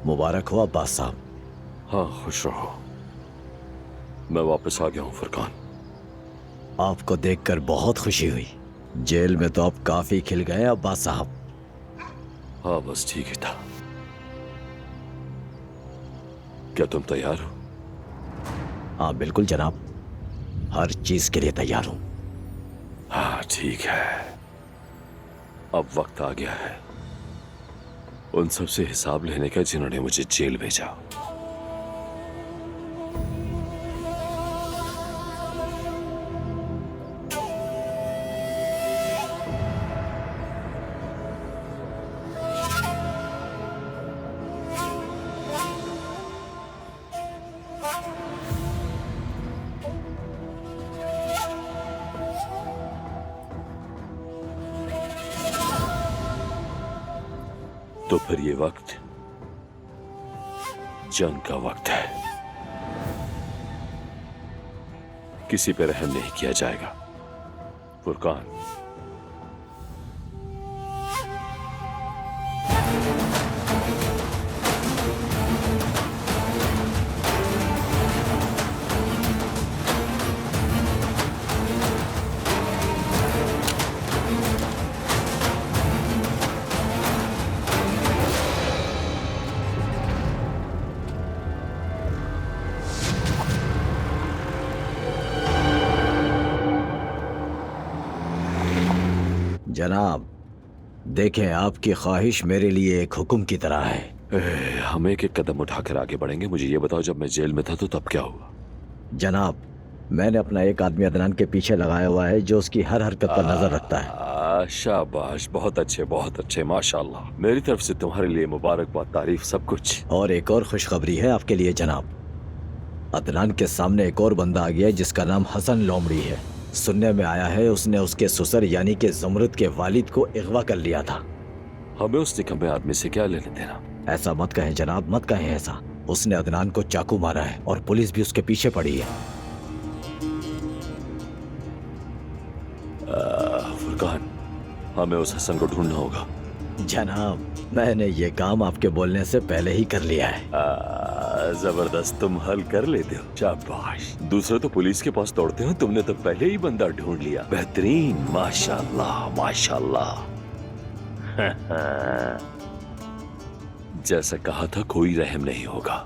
मुबारक हो अब्बास साहब। हाँ, खुश रहो। मैं वापस आ गया हूँ फुरकान। आपको देखकर बहुत खुशी हुई। जेल में तो आप काफी खिल गए अब्बास साहब। हाँ, बस ठीक ही था। क्या तुम तैयार हो? हाँ बिल्कुल जनाब, हर चीज के लिए तैयार हूं। हाँ ठीक है। अब वक्त आ गया है उन सब से हिसाब लेने का जिन्होंने मुझे जेल भेजा। तो फिर ये वक्त जंग का वक्त है। किसी पे रहम नहीं किया जाएगा फुरकान। जनाब देखें, आपकी ख्वाहिश मेरे लिए एक हुक्म की तरह है। हम एक एक कदम उठाकर आगे बढ़ेंगे। मुझे ये बताओ, जब मैं जेल में था तो तब क्या हुआ? जनाब मैंने अपना एक आदमी अदनान के पीछे लगाया हुआ है जो उसकी हर हरकत पर नजर रखता है। शाबाश, बहुत अच्छे माशाल्लाह। मेरी तरफ से तुम्हारे लिए मुबारकबाद, तारीफ, सब कुछ। और एक और खुशखबरी है आपके लिए जनाब। अदनान के सामने एक और बंदा आ गया है जिसका नाम हसन लोमड़ी है। सुनने में आया है उसने उसके ससुर यानी कि ज़मरुद के वालिद को अगवा कर लिया था। हमें उस निकम्मे आदमी से क्या लेने देना? ऐसा मत कहें जनाब, मत कहें ऐसा। उसने अदनान को चाकू मारा है और पुलिस भी उसके पीछे पड़ी है। फुरकान, हमें उस हसन को ढूंढना होगा। जनाब मैंने ये काम आपके बोलने से पहले ही कर लिया है। जबरदस्त, तुम हल कर लेते हो, शाबाश। दूसरे तो पुलिस के पास दौड़ते हो, तुमने तो पहले ही बंदा ढूंढ लिया। बेहतरीन, माशाल्लाह माशाल्लाह। जैसा कहा था, कोई रहम नहीं होगा।